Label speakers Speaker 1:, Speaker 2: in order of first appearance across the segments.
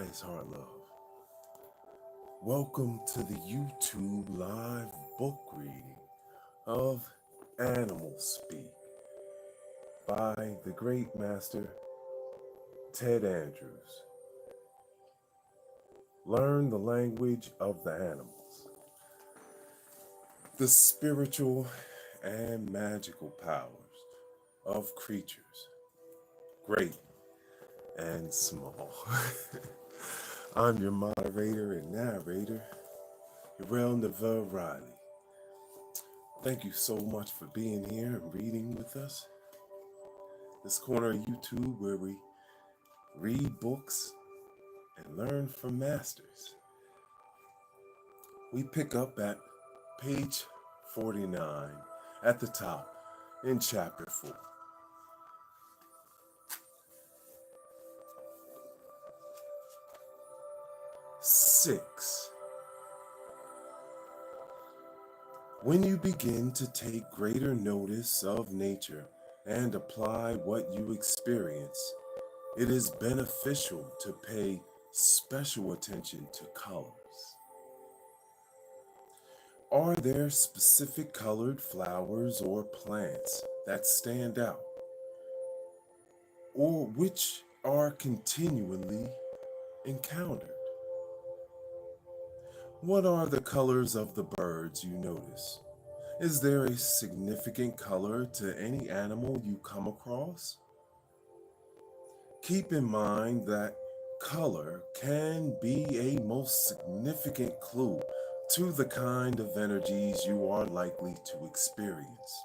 Speaker 1: Highest Heart Love. Welcome to the YouTube live book reading of Animal Speak by the great master Ted Andrews. Learn the language of the animals, the spiritual and magical powers of creatures, great and small. I'm your moderator and narrator, Uriel. Thank you so much for being here and reading with us. This corner of YouTube where we read books and learn from masters. We pick up at page 49 at the top in chapter 4. Six. When you begin to take greater notice of nature and apply what you experience, it is beneficial to pay special attention to colors. Are there specific colored flowers or plants that stand out, or which are continually encountered? What are the colors of the birds you notice? Is there a significant color to any animal you come across? Keep in mind that color can be a most significant clue to the kind of energies you are likely to experience.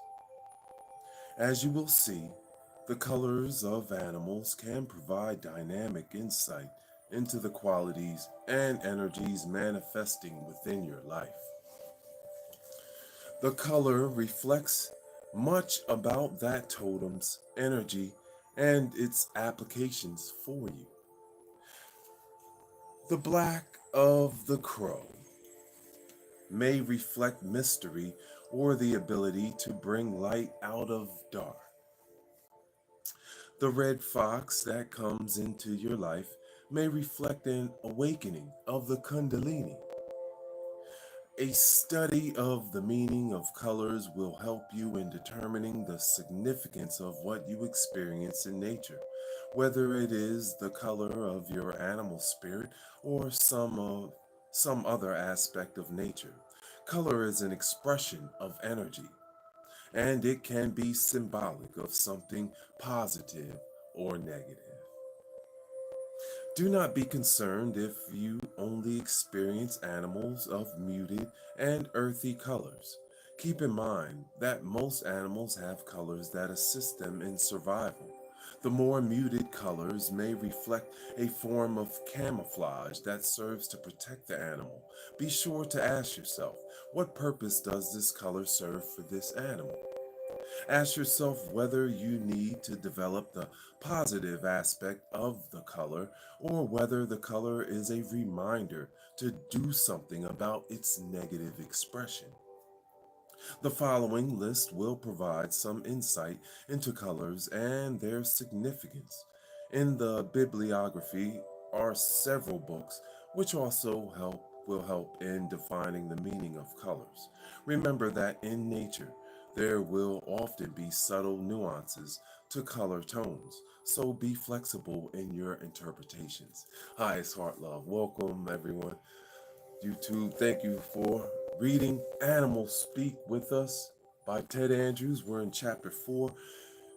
Speaker 1: As you will see, the colors of animals can provide dynamic insight into the qualities and energies manifesting within your life. The color reflects much about that totem's energy and its applications for you. The black of the crow may reflect mystery or the ability to bring light out of dark. The red fox that comes into your life may reflect an awakening of the Kundalini. A study of the meaning of colors will help you in determining the significance of what you experience in nature, whether it is the color of your animal spirit or some other aspect of nature. Color is an expression of energy, and it can be symbolic of something positive or negative. Do not be concerned if you only experience animals of muted and earthy colors. Keep in mind that most animals have colors that assist them in survival. The more muted colors may reflect a form of camouflage that serves to protect the animal. Be sure to ask yourself, what purpose does this color serve for this animal? Ask yourself whether you need to develop the positive aspect of the color or whether the color is a reminder to do something about its negative expression. The following list will provide some insight into colors and their significance. In the bibliography are several books which also will help in defining the meaning of colors. Remember that in nature, there will often be subtle nuances to color tones, so be flexible in your interpretations. Hi, it's Heart Love. Welcome, everyone. YouTube, thank you for reading Animal Speak with us by Ted Andrews. We're in chapter 4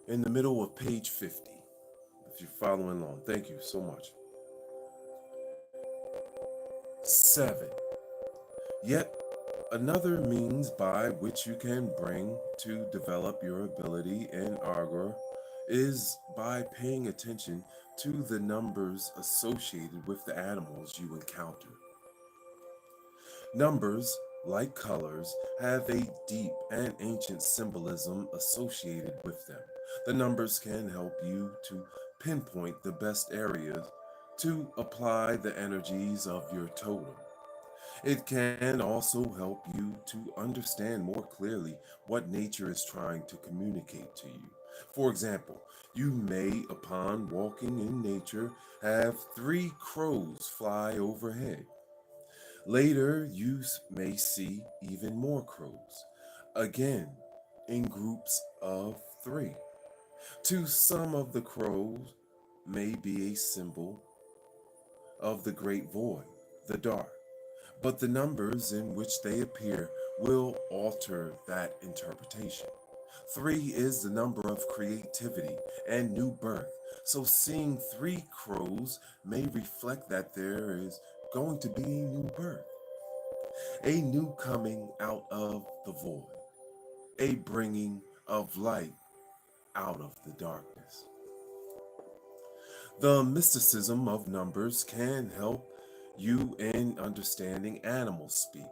Speaker 1: in the middle of page 50. If you're following along, thank you so much. 7. Yet another means by which you can bring to develop your ability in Argor is by paying attention to the numbers associated with the animals you encounter. Numbers, like colors, have a deep and ancient symbolism associated with them. The numbers can help you to pinpoint the best areas to apply the energies of your totem. It can also help you to understand more clearly what nature is trying to communicate to you. For example, You may, upon walking in nature, have 3 crows fly overhead. Later, you may see even more crows, again in groups of 3. To some of the crows may be a symbol of the great void, the dark, but the numbers in which they appear will alter that interpretation. 3 is the number of creativity and new birth, so seeing 3 crows may reflect that there is going to be a new birth, a new coming out of the void, a bringing of light out of the darkness. The mysticism of numbers can help you in understanding animal speak.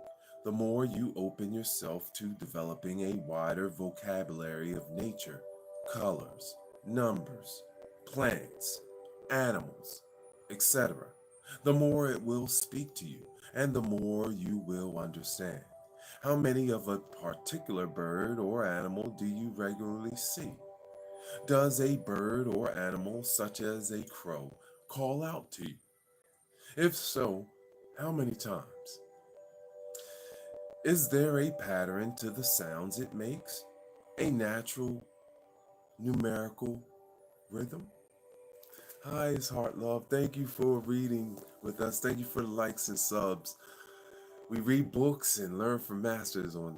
Speaker 1: The more you open yourself to developing a wider vocabulary of nature, colors, numbers, plants, animals, etc., the more it will speak to you and the more you will understand. How many of a particular bird or animal do you regularly see? Does a bird or animal, such as a crow, call out to you? If so, how many times? Is there a pattern to the sounds it makes? A natural numerical rhythm? Hi, it's Heart Love. Thank you for reading with us. Thank you for the likes and subs. We read books and learn from masters on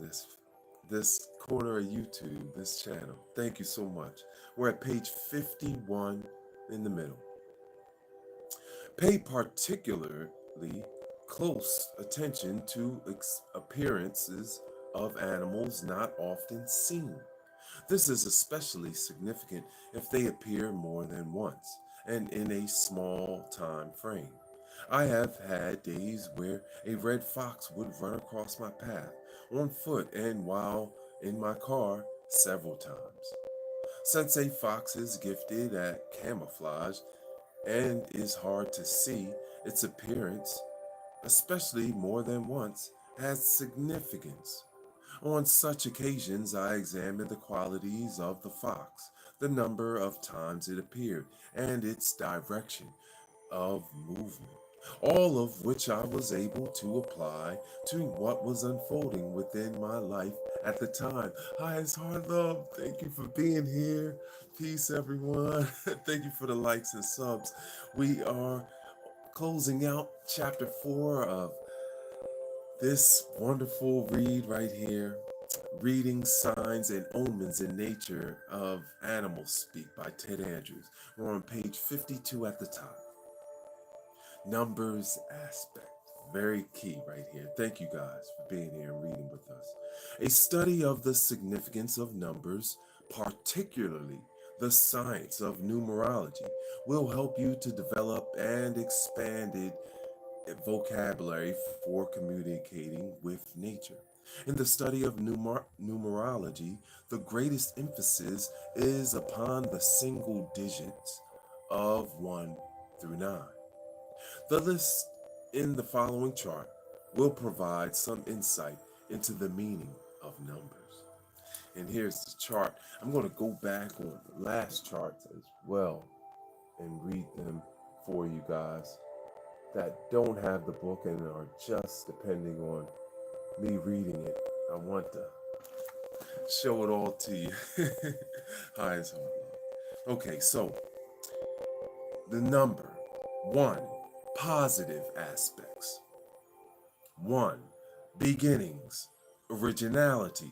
Speaker 1: this corner of YouTube, this channel. Thank you so much. We're at page 51 in the middle. Pay particularly close attention to appearances of animals not often seen. This is especially significant if they appear more than once and in a small time frame. I have had days where a red fox would run across my path on foot and while in my car several times. Since a fox is gifted at camouflage, and is hard to see, its appearance, especially more than once, has significance. On such occasions, I examine the qualities of the fox, the number of times it appeared, and its direction of movement, all of which I was able to apply to what was unfolding within my life at the time. Hi, it's Hard Love. Thank you for being here. Peace, everyone. Thank you for the likes and subs. We are closing out chapter 4 of this wonderful read right here. Reading Signs and Omens in Nature of Animal Speak by Ted Andrews. We're on page 52 at the top. Numbers aspect. Very key right here. Thank you guys for being here and reading with us. A study of the significance of numbers, particularly the science of numerology, will help you to develop an expanded vocabulary for communicating with nature. In the study of numerology, the greatest emphasis is upon the single digits of 1 through 9. The list in the following chart will provide some insight into the meaning of numbers. And here's the chart. I'm going to go back on the last charts as well and read them for you guys that don't have the book and are just depending on me reading it. I want to show it all to you. Hi, it's Hard Love. Okay, so the number 1, positive aspects. 1, beginnings, originality,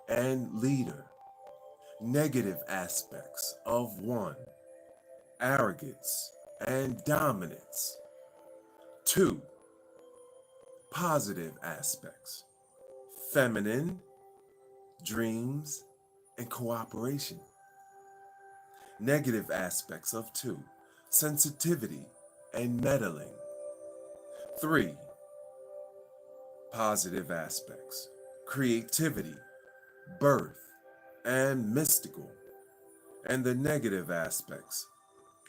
Speaker 1: and leader. Negative aspects of 1, arrogance and dominance. 2, positive aspects, feminine, dreams, and cooperation. Negative aspects of 2, sensitivity and meddling. 3, positive aspects, creativity, birth, and mystical. And the negative aspects,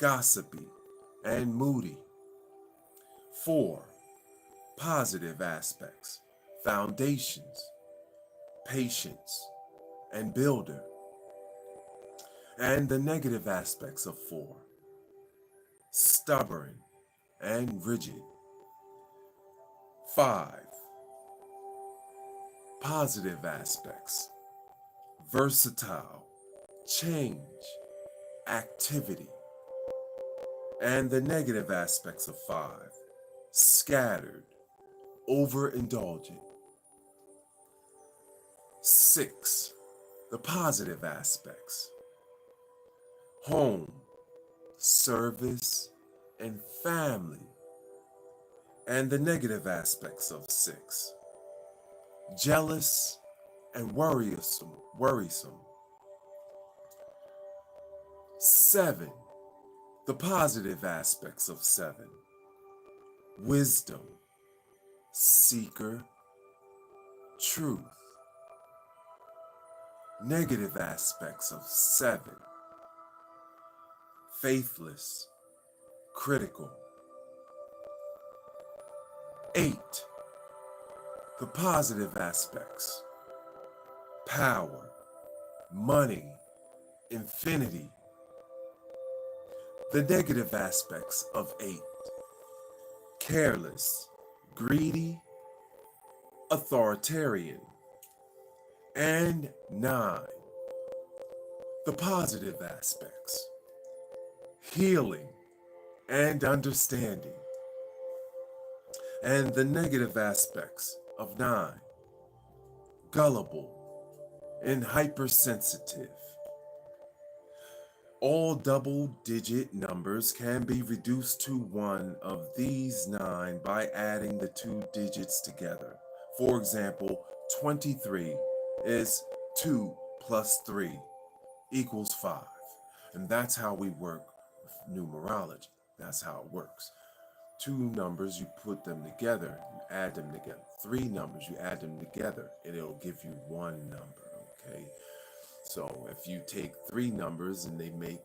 Speaker 1: gossipy and moody. 4, positive aspects, foundations, patience, and builder. And the negative aspects of 4: stubborn and rigid. 5: positive aspects: versatile, change, activity. And the negative aspects of 5: scattered, overindulgent. 6: the positive aspects: home, service, and family. And the negative aspects of 6: jealous and worrisome. 7: the positive aspects of 7: wisdom, seeker, truth. Negative aspects of 7: faithless, critical. 8: the positive aspects: power, money, infinity. The negative aspects of 8: careless, greedy, authoritarian. And 9: the positive aspects: healing and understanding. And the negative aspects of 9: gullible and hypersensitive. All double-digit numbers can be reduced to one of these 9 by adding the 2 digits together. For example, 23 is 2 plus 3 equals 5. And that's how we work with numerology. That's how it works. 2 numbers, you put them together, you add them together. 3 numbers, you add them together, and it'll give you 1 number, okay? So if you take 3 numbers and they make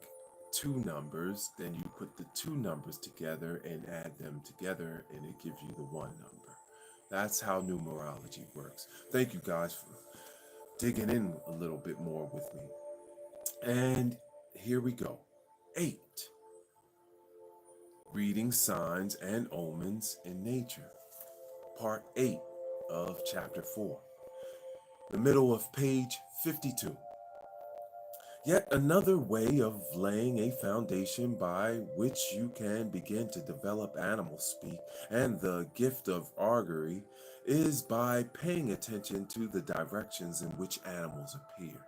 Speaker 1: 2 numbers, then you put the 2 numbers together and add them together, and it gives you the 1 number. That's how numerology works. Thank you guys for digging in a little bit more with me. And here we go. 8. Reading signs and omens in nature. Part 8 of chapter 4. The middle of page 52. Yet another way of laying a foundation by which you can begin to develop animal speak and the gift of augury is by paying attention to the directions in which animals appear.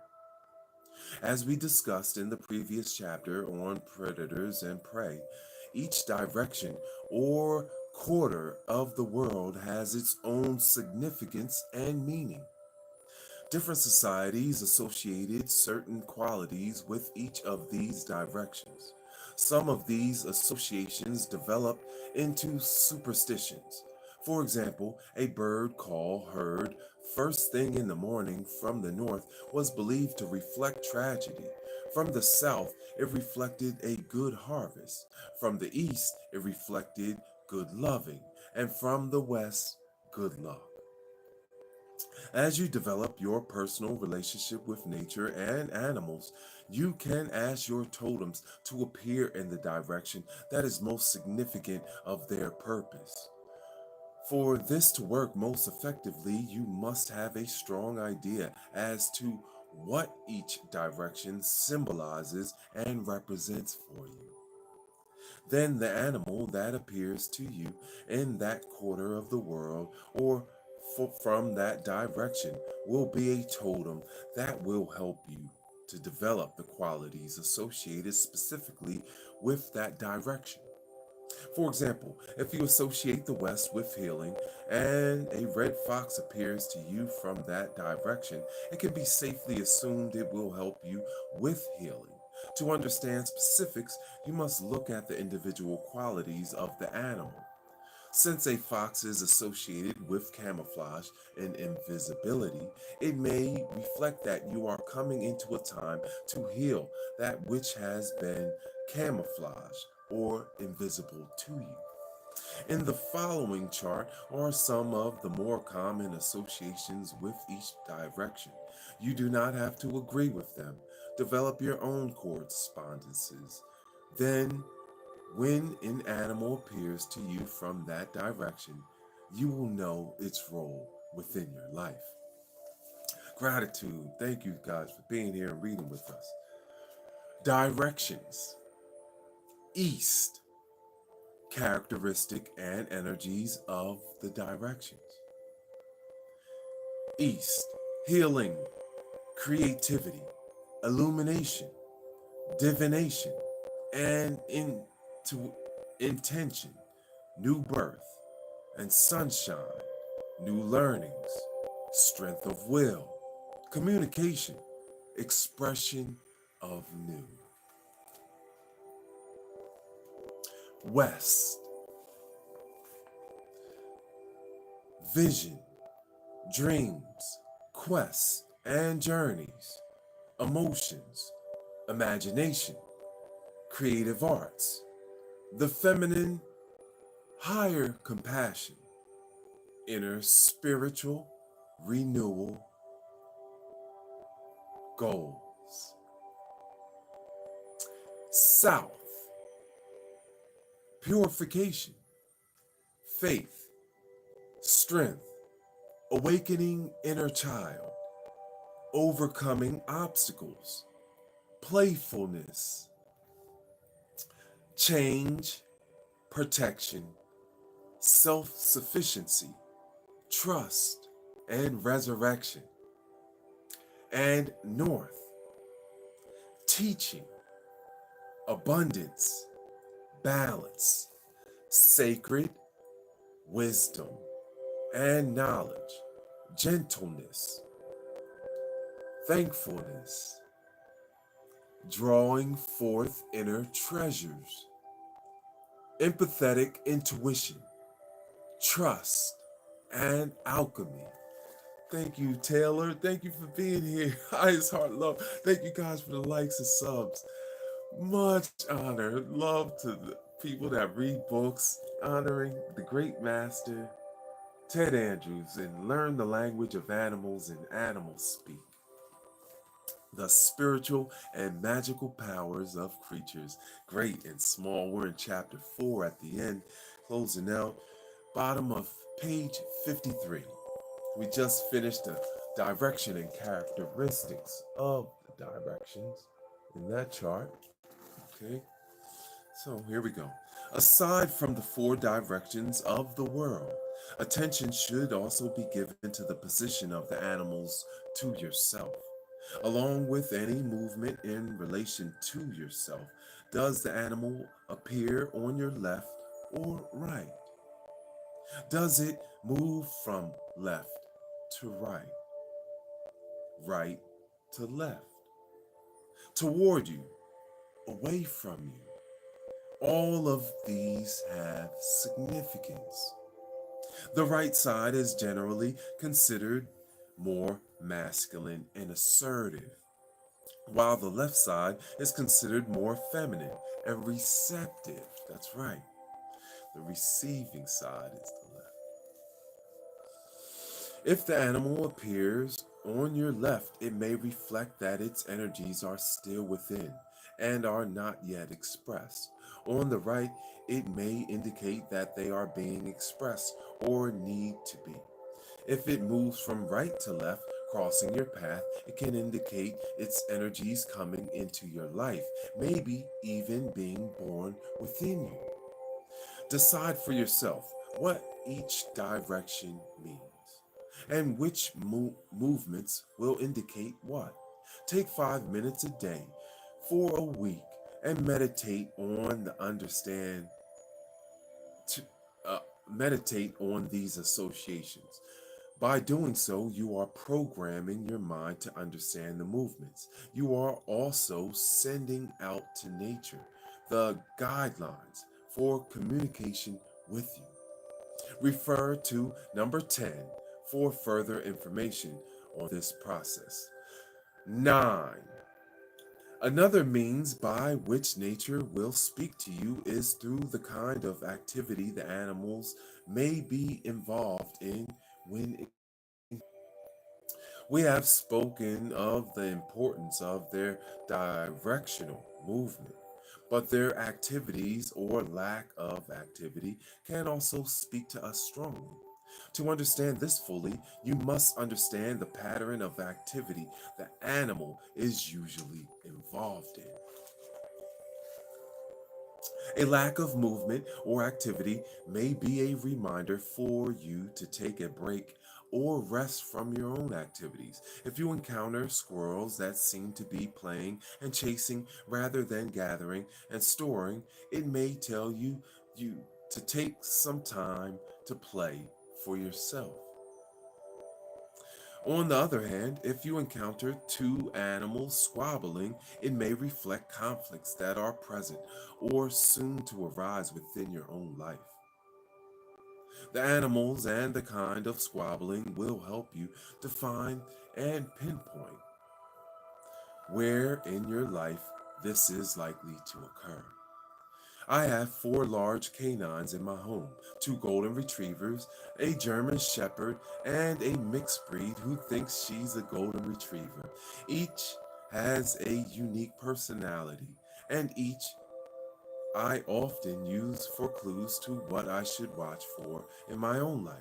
Speaker 1: As we discussed in the previous chapter on predators and prey, each direction or quarter of the world has its own significance and meaning. Different societies associated certain qualities with each of these directions. Some of these associations develop into superstitions. For example, a bird call heard first thing in the morning from the north was believed to reflect tragedy. From the south, it reflected a good harvest. From the east, it reflected good loving. And from the west, good luck. As you develop your personal relationship with nature and animals, you can ask your totems to appear in the direction that is most significant of their purpose. For this to work most effectively, you must have a strong idea as to what each direction symbolizes and represents for you. Then the animal that appears to you in that quarter of the world or from that direction will be a totem that will help you to develop the qualities associated specifically with that direction. For example, if you associate the west with healing and a red fox appears to you from that direction, it can be safely assumed it will help you with healing. To understand specifics, you must look at the individual qualities of the animal. Since a fox is associated with camouflage and invisibility, it may reflect that you are coming into a time to heal that which has been camouflaged or invisible to you. In the following chart are some of the more common associations with each direction. You do not have to agree with them, Develop your own correspondences. Then, when an animal appears to you from that direction, you will know its role within your life. Gratitude. Thank you guys for being here and reading with us. Directions. East. Characteristic and energies of the directions. East. Healing, creativity, illumination, divination, and into intention, new birth and sunshine, new learnings, strength of will, communication, expression of new. West, vision, dreams, quests and journeys, emotions, imagination, creative arts, the feminine, higher compassion, inner spiritual renewal, goals. South, purification, faith, strength, awakening inner child, overcoming obstacles, playfulness, change, protection, self sufficiency, trust, and resurrection. And north, teaching, abundance, balance, sacred wisdom and knowledge, gentleness, thankfulness, drawing forth inner treasures, empathetic intuition, trust, and alchemy. Thank you, Taylor. Thank you for being here. Highest heart love. Thank you guys for the likes and subs. Much honor. Love to the people that read books, honoring the great master, Ted Andrews, and learn the language of animals and animals speak. The spiritual and magical powers of creatures, great and small. We're in chapter 4 at the end, closing out, bottom of page 53. We just finished the direction and characteristics of the directions in that chart. Okay, so here we go. Aside from the four directions of the world, attention should also be given to the position of the animals to yourself, along with any movement in relation to yourself. Does the animal appear on your left or right? Does it move from left to right, right to left, toward you, away from you? All of these have significance. The right side is generally considered more masculine and assertive, while the left side is considered more feminine and receptive. That's right. The receiving side is the left. If the animal appears on your left, it may reflect that its energies are still within and are not yet expressed. On the right, it may indicate that they are being expressed or need to be. If it moves from right to left, crossing your path, it can indicate its energies coming into your life, maybe even being born within you. Decide for yourself what each direction means and which movements will indicate what. Take 5 minutes a day for a week and to uh, meditate on these associations. By doing so, you are programming your mind to understand the movements. You are also sending out to nature the guidelines for communication with you. Refer to number 10 for further information on this process. 9. Another means by which nature will speak to you is through the kind of activity the animals may be involved in when We have spoken of the importance of their directional movement, but their activities or lack of activity can also speak to us strongly. To understand this fully, you must understand the pattern of activity the animal is usually involved in. A lack of movement or activity may be a reminder for you to take a break or rest from your own activities. If you encounter squirrels that seem to be playing and chasing rather than gathering and storing, it may tell you to take some time to play for yourself. On the other hand, if you encounter two animals squabbling, it may reflect conflicts that are present or soon to arise within your own life. The animals and the kind of squabbling will help you define and pinpoint where in your life this is likely to occur. I have four large canines in my home, two golden retrievers, a German shepherd, and a mixed breed who thinks she's a golden retriever. Each has a unique personality, and each I often use for clues to what I should watch for in my own life.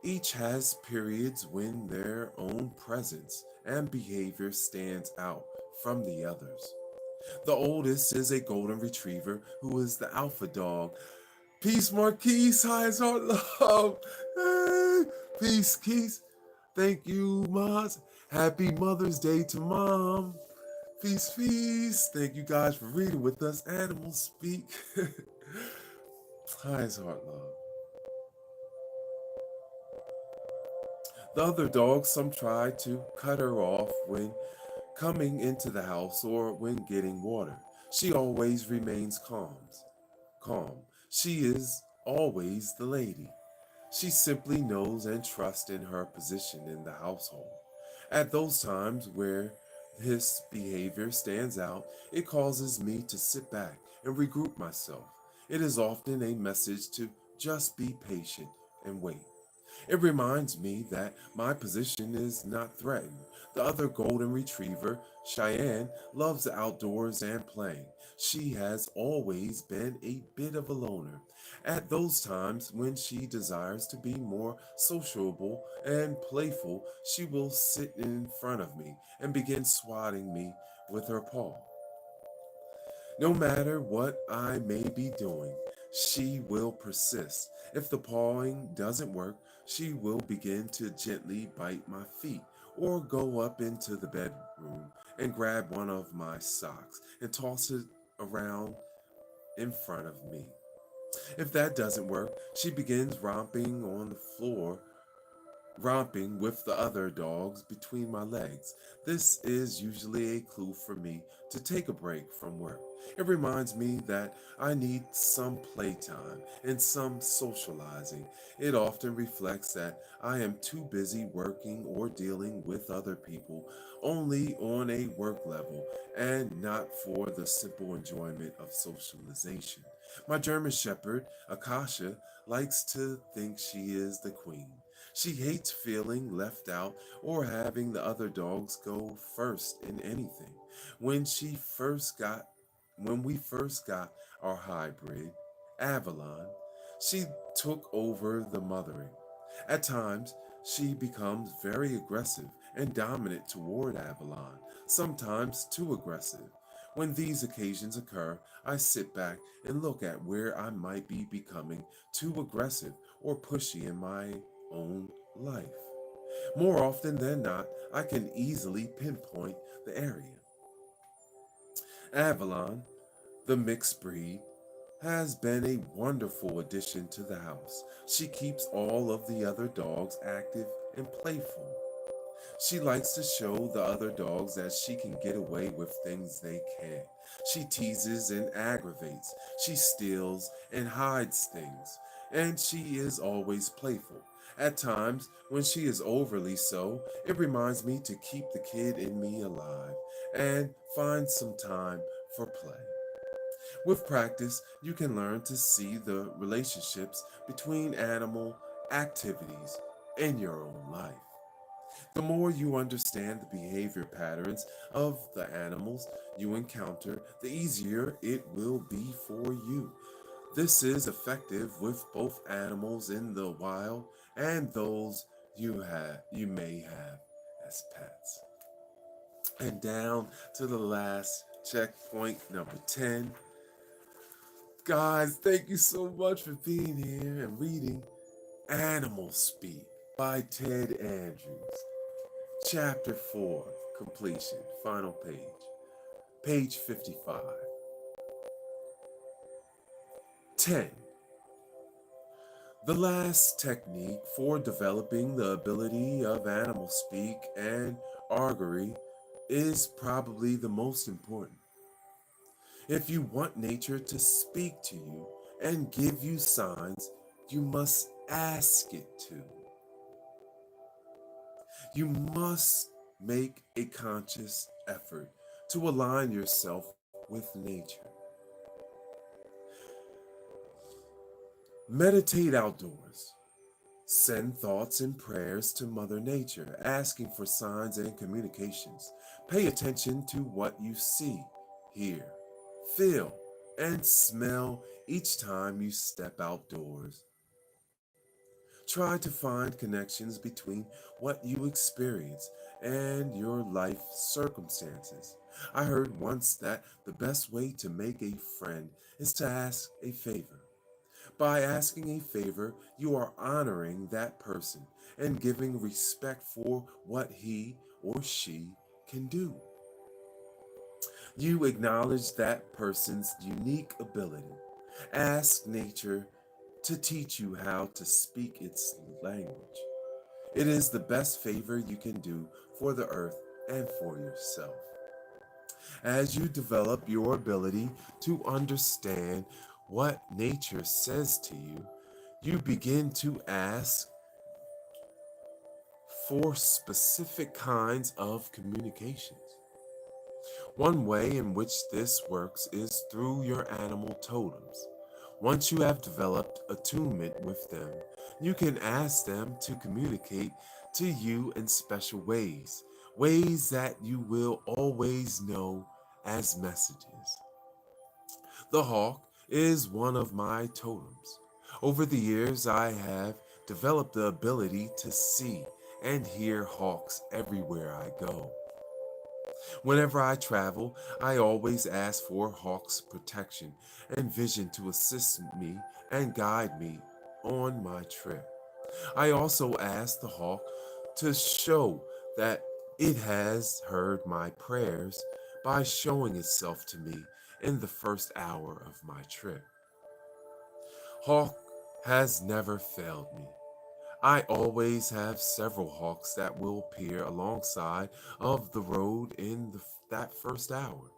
Speaker 1: Each has periods when their own presence and behavior stands out from the others. The oldest is a golden retriever who is the alpha dog. Peace, Marquise. Hi, it's our love. Hey, peace, Keith. Thank you, Moz. Happy Mother's Day to Mom. Peace, peace. Thank you guys for reading with us. Animals speak. Hi, it's heart love. The other dogs, some try to cut her off when coming into the house or when getting water. She always remains calm. She is always the lady. She simply knows and trusts in her position in the household. At those times where his behavior stands out, it causes me to sit back and regroup myself. It is often a message to just be patient and wait. It reminds me that my position is not threatened. The other golden retriever, Cheyenne, loves the outdoors and playing. She has always been a bit of a loner. At those times when she desires to be more sociable and playful, she will sit in front of me and begin swatting me with her paw. No matter what I may be doing, she will persist. If the pawing doesn't work, she will begin to gently bite my feet or go up into the bedroom and grab one of my socks and toss it around in front of me. If that doesn't work, she begins romping with the other dogs between my legs. This is usually a clue for me to take a break from work. It reminds me that I need some playtime and some socializing. It often reflects that I am too busy working or dealing with other people only on a work level and not for the simple enjoyment of socialization. My German Shepherd, Akasha, likes to think she is the queen. She hates feeling left out or having the other dogs go first in anything. When she first got when we first got our hybrid, Avalon, she took over the mothering. At times, she becomes very aggressive and dominant toward Avalon, sometimes too aggressive. When these occasions occur, I sit back and look at where I might be becoming too aggressive or pushy in my own life. More often than not, I can easily pinpoint the area. Avalon, the mixed breed, has been a wonderful addition to the house. She keeps all of the other dogs active and playful. She likes to show the other dogs that she can get away with things they can't. She teases and aggravates. She steals and hides things. And she is always playful. At times, when she is overly so, it reminds me to keep the kid in me alive and find some time for play. With practice, you can learn to see the relationships between animal activities in your own life. The more you understand the behavior patterns of the animals you encounter, the easier it will be for you. This is effective with both animals in the wild and those you may have as pets. And down to the last checkpoint, number 10. Guys, thank you so much for being here and reading Animal Speak by Ted Andrews. Chapter 4, completion, final page, page 55. 10. The last technique for developing the ability of animal speak and augury is probably the most important. If you want nature to speak to you and give you signs, you must ask it to. You must make a conscious effort to align yourself with nature. Meditate outdoors. Send thoughts and prayers to Mother Nature, asking for signs and communications. Pay attention to what you see, hear, feel, and smell each time you step outdoors. Try to find connections between what you experience and your life circumstances. I heard once that the best way to make a friend is to ask a favor. By asking a favor, you are honoring that person and giving respect for what he or she can do. You acknowledge that person's unique ability. Ask nature to teach you how to speak its language. It is the best favor you can do for the earth and for yourself. As you develop your ability to understand what nature says to you, you begin to ask for specific kinds of communications. One way in which this works is through your animal totems. Once you have developed attunement with them, you can ask them to communicate to you in special ways, ways that you will always know as messages. The hawk is one of my totems. Over the years, I have developed the ability to see and hear hawks everywhere I go. Whenever I travel, I always ask for hawks' protection and vision to assist me and guide me on my trip. I also ask the hawk to show that it has heard my prayers by showing itself to me in the first hour of my trip. Hawk has never failed me. I always have several hawks that will appear alongside of the road in that first hour.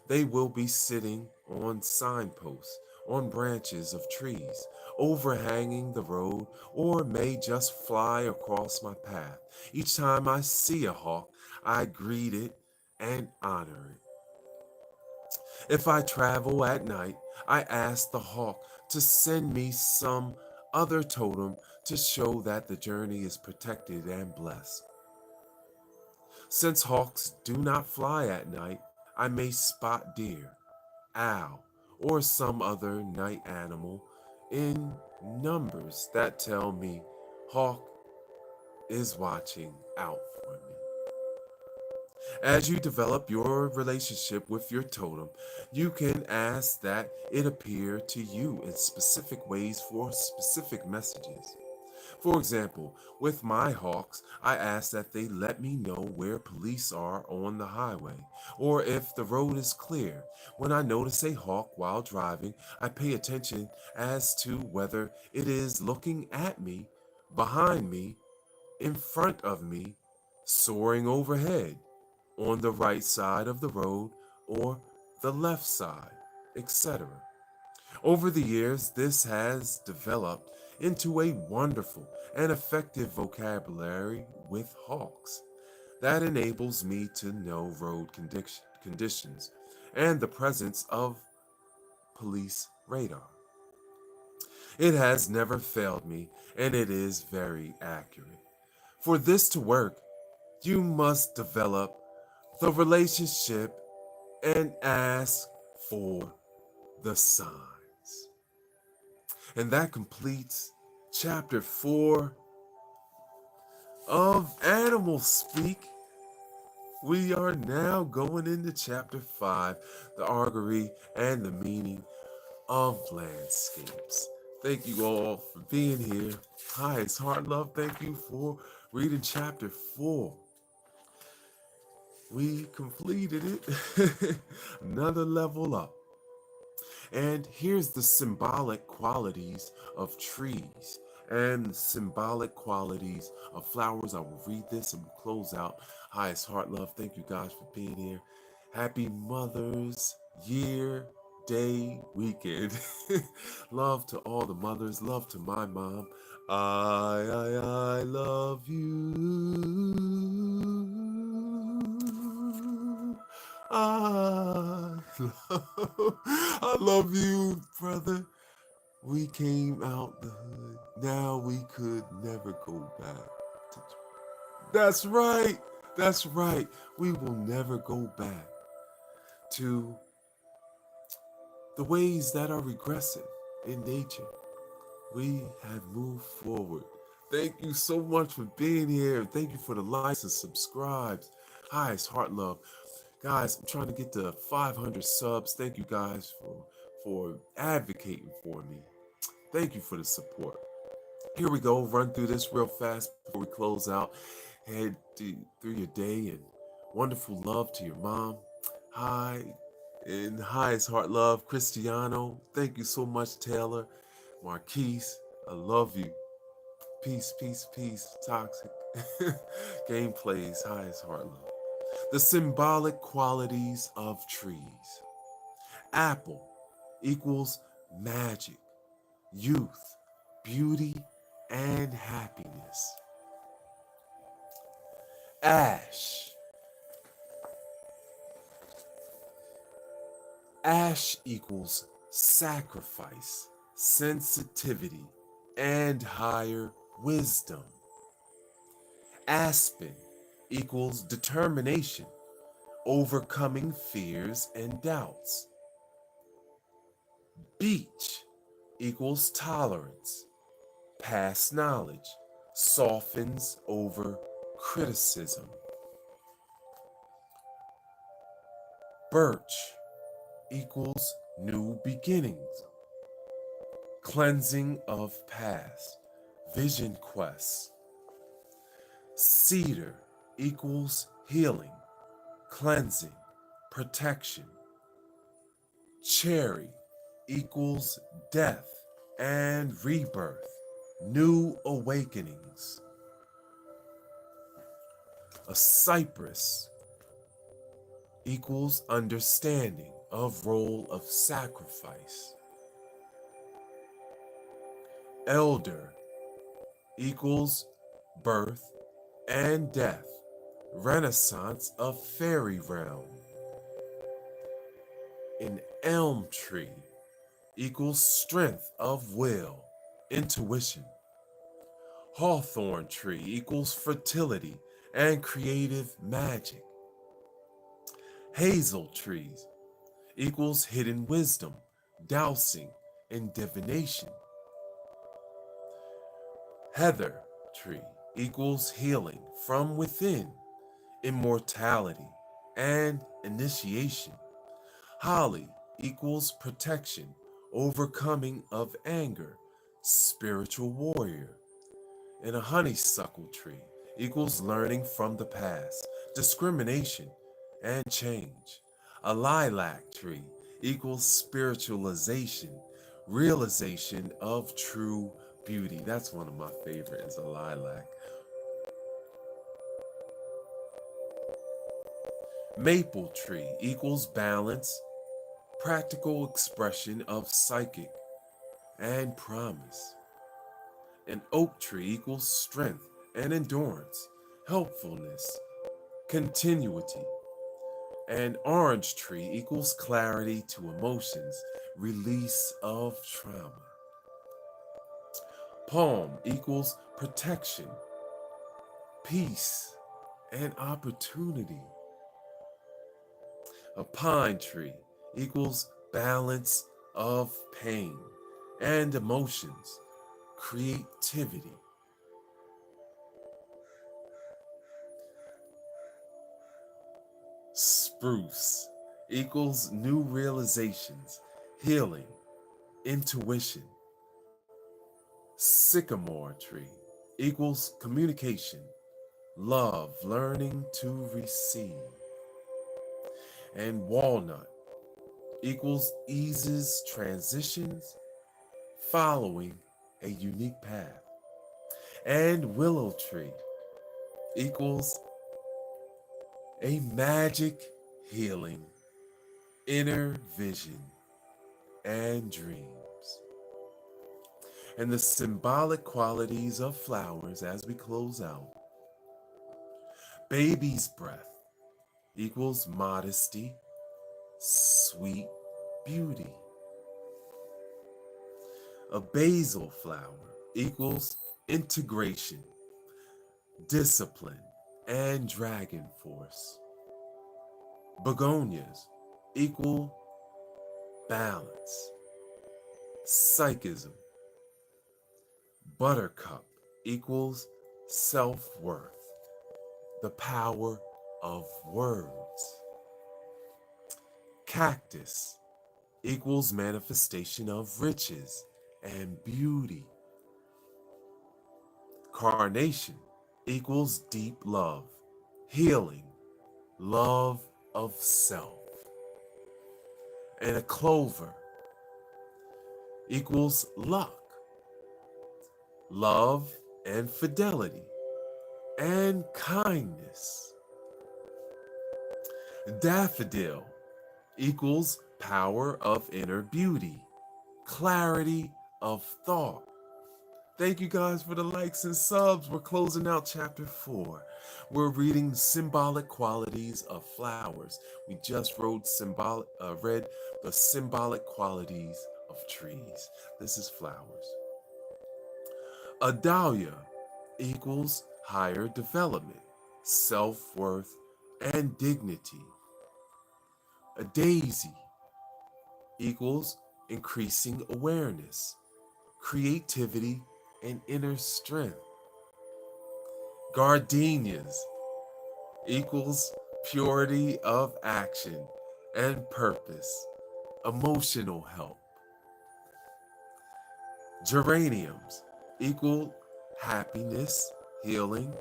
Speaker 1: They will be sitting on signposts, on branches of trees, overhanging the road, or may just fly across my path. Each time I see a hawk, I greet it and honor it. If I travel at night, I ask the hawk to send me some other totem to show that the journey is protected and blessed. Since hawks do not fly at night, I may spot deer, owl, or some other night animal in numbers that tell me hawk is watching out for me. As you develop your relationship with your totem, you can ask that it appear to you in specific ways for specific messages. For example, with my hawks, I ask that they let me know where police are on the highway, or if the road is clear. When I notice a hawk while driving, I pay attention as to whether it is looking at me, behind me, in front of me, soaring overhead, on the right side of the road, or the left side, etc. Over the years, this has developed into a wonderful and effective vocabulary with hawks that enables me to know road conditions and the presence of police radar. It has never failed me, and it is very accurate. For this to work, you must develop the relationship and ask for the signs. And that completes chapter 4 of Animal Speak. We are now going into chapter 5, the augury and the meaning of landscapes. Thank you all for being here. Hi, it's Heart Love. Thank you for reading chapter 4. We completed it. Another level up. And here's the symbolic qualities of trees and symbolic qualities of flowers. I will read this and we'll close out. Hi, it's Heart Love. Thank you guys for being here. Happy Mother's Year, Day, Weekend. Love to all the mothers. Love to my mom. I love you. I love you, brother. We came out the hood. Now we could never go back. That's right. That's right. We will never go back to the ways that are regressive in nature. We have moved forward. Thank you so much for being here. Thank you for the likes and subscribes. Hi, it's Heart Love. Guys, I'm trying to get to 500 subs. Thank you guys for advocating for me. Thank you for the support. Here we go. Run through this real fast before we close out. Head through your day and wonderful love to your mom. Hi. And hi, it's Heart Love. Cristiano. Thank you so much, Taylor. Marquise. I love you. Peace, peace, peace. Toxic. Gameplays. Hi, it's Heart Love. The symbolic qualities of trees. Apple equals magic, youth, beauty, and happiness. Ash. Ash equals sacrifice, sensitivity, and higher wisdom. Aspen equals determination, overcoming fears and doubts. Beech equals tolerance, past knowledge, softens over criticism. Birch equals new beginnings, cleansing of past, vision quests. Cedar equals healing, cleansing, protection. Cherry equals death and rebirth, new awakenings. A cypress equals understanding of role of sacrifice. Elder equals birth and death, renaissance of fairy realm. An elm tree equals strength of will, intuition. Hawthorn tree equals fertility and creative magic. Hazel trees equals hidden wisdom, dowsing, and divination. Heather tree equals healing from within, immortality, and initiation. Holly equals protection, overcoming of anger, spiritual warrior. And a honeysuckle tree equals learning from the past, discrimination, and change. A lilac tree equals spiritualization, realization of true beauty. That's one of my favorites, a lilac. Maple tree equals balance, practical expression of psychic and promise. An oak tree equals strength and endurance, helpfulness, continuity. An orange tree equals clarity to emotions, release of trauma. Palm equals protection, peace, and opportunity. A pine tree equals balance of pain and emotions, creativity. Spruce equals new realizations, healing, intuition. Sycamore tree equals communication, love, learning to receive. And walnut equals eases transitions, following a unique path. And willow tree equals a magic healing, inner vision, and dreams. And the symbolic qualities of flowers as we close out. Baby's breath equals modesty, sweet beauty. A basil flower equals integration, discipline, and dragon force. Begonias equal balance, psychism. Buttercup equals self-worth, the power of words. Cactus equals manifestation of riches and beauty. Carnation equals deep love, healing, love of self. And a clover equals luck, love and fidelity, and kindness. Daffodil equals power of inner beauty, clarity of thought. Thank you guys for the likes and subs. We're closing out chapter 4. We're reading symbolic qualities of flowers. We just read the symbolic qualities of trees. This is flowers. A dahlia equals higher development, self-worth, and dignity. A daisy equals increasing awareness, creativity, and inner strength. Gardenias equals purity of action and purpose, emotional help. Geraniums equal happiness, healing,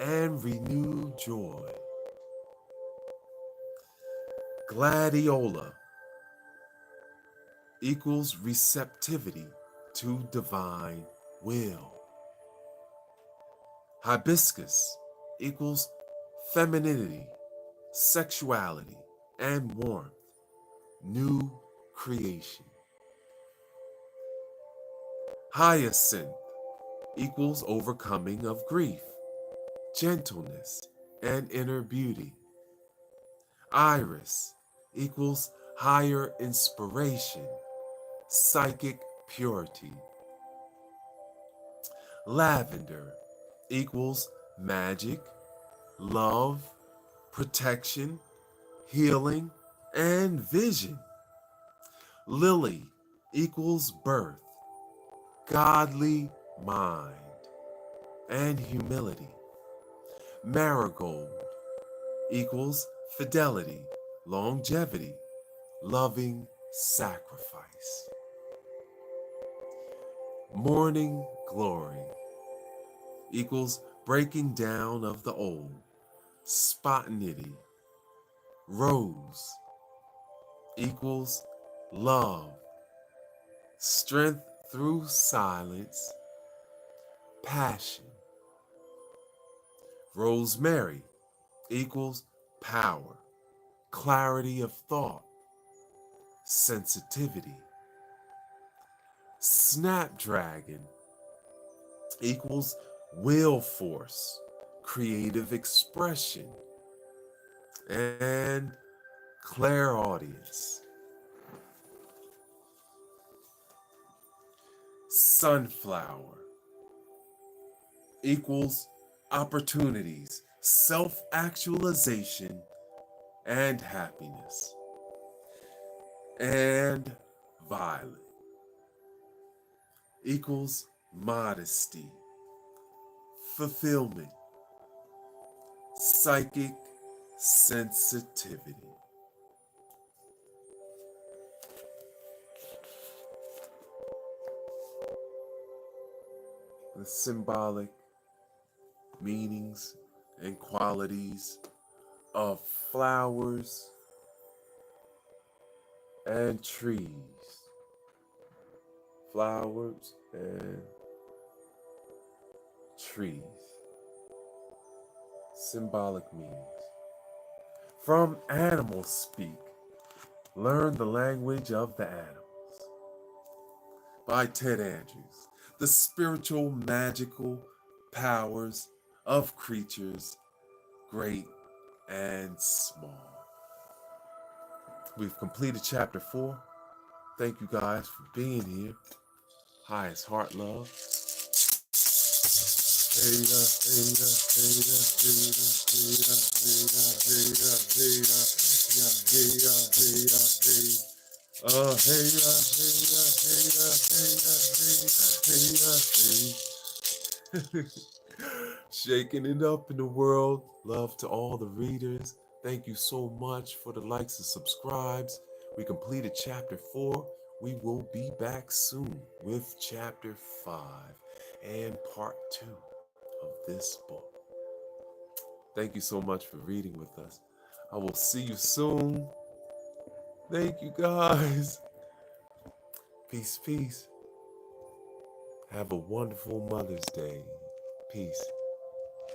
Speaker 1: and renewed joy. Gladiola equals receptivity to divine will. Hibiscus equals femininity, sexuality, and warmth, new creation. Hyacinth equals overcoming of grief, gentleness, and inner beauty. Iris equals higher inspiration, psychic purity. Lavender equals magic, love, protection, healing, and vision. Lily equals birth, godly mind, and humility. Marigold equals fidelity, longevity, loving sacrifice. Morning glory equals breaking down of the old, spontaneity. Rose equals love, strength through silence, passion. Rosemary equals power, clarity of thought, sensitivity. Snapdragon equals will force, creative expression, and clairaudience. Sunflower equals opportunities, self-actualization, and happiness. And violet equals modesty, fulfillment, psychic sensitivity. The symbolic meanings and qualities of flowers and trees. Flowers and trees. Symbolic meanings. From Animal Speak, Learn the Language of the Animals by Ted Andrews. The spiritual, magical powers of creatures, great and small. We've completed chapter 4. Thank you guys for being here. Highest heart love. Hey, shaking it up in the world. Love to all the readers. Thank you so much for the likes and subscribes. We completed chapter 4. We will be back soon with chapter 5 and part 2 of this book. Thank you so much for reading with us. I will see you soon. Thank you guys. Peace, peace. Have a wonderful Mother's Day. Peace.